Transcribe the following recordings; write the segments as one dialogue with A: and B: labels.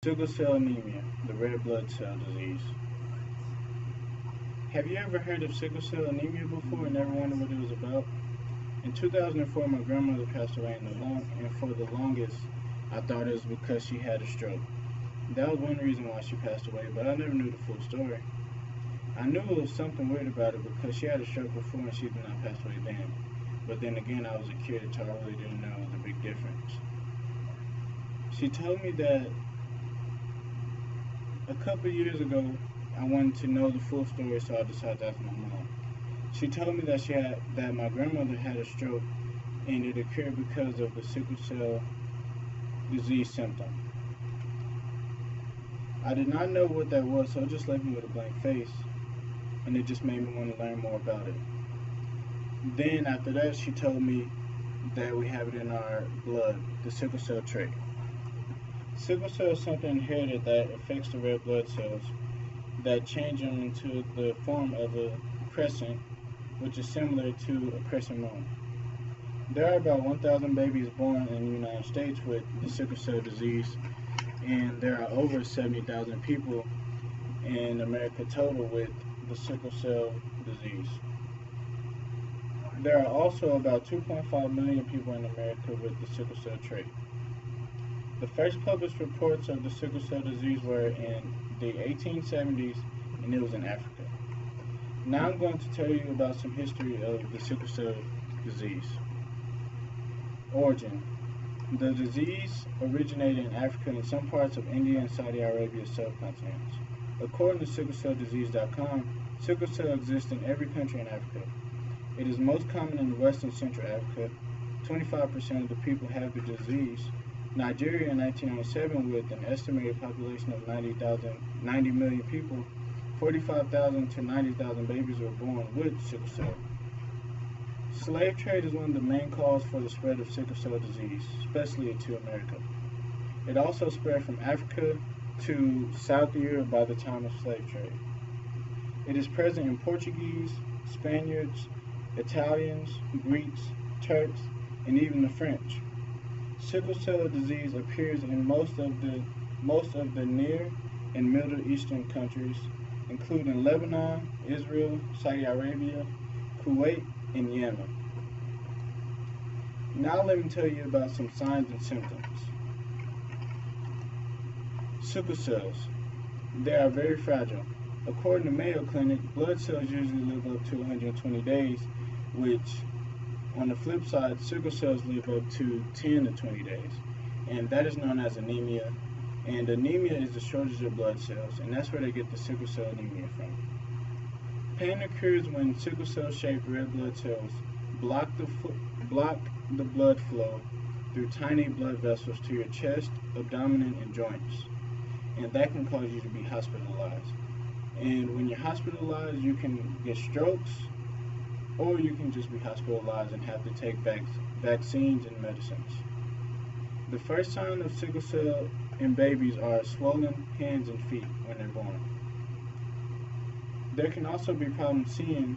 A: Sickle cell anemia, the red blood cell disease. Have you ever heard of sickle cell anemia before and never wondered what it was about? In 2004, my grandmother passed away, and for the longest, I thought it was because she had a stroke. That was one reason why she passed away, but I never knew the full story. I knew it was something weird about it because she had a stroke before and she did not pass away then. But then again, I was a kid, so I really didn't know the big difference. She told me that a couple years ago, I wanted to know the full story, so I decided to ask my mom. She told me that my grandmother had a stroke, and it occurred because of the sickle cell disease symptom. I did not know what that was, so it just left me with a blank face, and it just made me want to learn more about it. Then after that, she told me that we have it in our blood, the sickle cell trait. Sickle cell is something inherited that affects the red blood cells that change them into the form of a crescent, which is similar to a crescent moon. There are about 1,000 babies born in the United States with the sickle cell disease, and there are over 70,000 people in America total with the sickle cell disease. There are also about 2.5 million people in America with the sickle cell trait. The first published reports of the sickle cell disease were in the 1870s, and it was in Africa. Now I'm going to tell you about some history of the sickle cell disease. Origin. The disease originated in Africa and some parts of India and Saudi Arabia subcontinents. According to SickleCellDisease.com, sickle cell exists in every country in Africa. It is most common in West and Central Africa. 25% of the people have the disease. Nigeria in 1997, with an estimated population of 90 million people, 45,000 to 90,000 babies were born with sickle cell. Slave trade is one of the main causes for the spread of sickle cell disease, especially to America. It also spread from Africa to South Europe by the time of slave trade. It is present in Portuguese, Spaniards, Italians, Greeks, Turks, and even the French. Sickle cell disease appears in most of the Near and Middle Eastern countries, including Lebanon, Israel, Saudi Arabia, Kuwait, and Yemen. Now let me tell you about some signs and symptoms. Sickle cells. They are very fragile. According to Mayo Clinic, blood cells usually live up to 120 days, which on the flip side, sickle cells live up to 10 to 20 days, and that is known as anemia. And anemia is the shortage of blood cells, and that's where they get the sickle cell anemia from. Pain occurs when sickle cell-shaped red blood cells block the blood flow through tiny blood vessels to your chest, abdomen, and joints, and that can cause you to be hospitalized. And when you're hospitalized, you can get strokes, or you can just be hospitalized and have to take vaccines and medicines. The first sign of sickle cell in babies are swollen hands and feet when they're born. There can also be problems seeing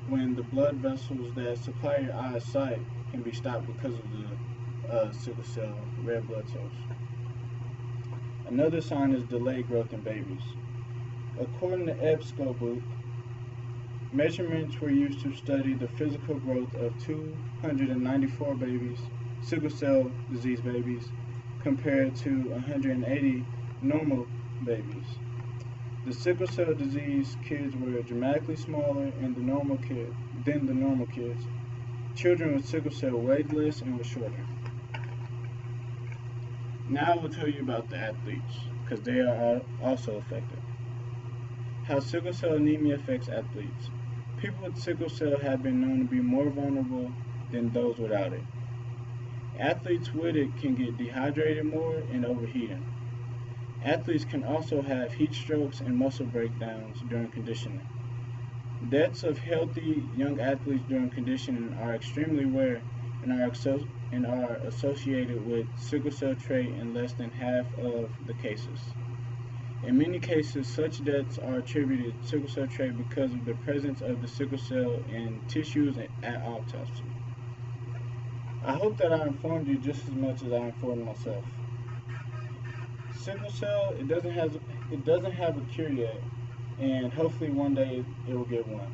A: when the blood vessels that supply your eye's sight can be stopped because of the sickle cell red blood cells. Another sign is delayed growth in babies. According to EBSCO, measurements were used to study the physical growth of 294 babies, sickle cell disease babies, compared to 180 normal babies. The sickle cell disease kids were dramatically smaller than the normal kids. Children with sickle cell weighed less and were shorter. Now I will tell you about the athletes, because they are also affected. How sickle cell anemia affects athletes. People with sickle cell have been known to be more vulnerable than those without it. Athletes with it can get dehydrated more and overheating. Athletes can also have heat strokes and muscle breakdowns during conditioning. Deaths of healthy young athletes during conditioning are extremely rare and are associated with sickle cell trait in less than half of the cases. In many cases, such deaths are attributed to sickle cell trait because of the presence of the sickle cell in tissues at autopsy. I hope that I informed you just as much as I informed myself. Sickle cell, it doesn't have a cure yet, and hopefully one day it will get one.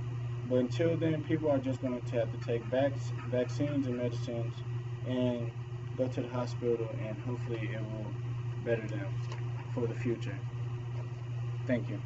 A: But until then, people are just going to have to take vaccines and medicines and go to the hospital, and hopefully it will better them for the future. Thank you.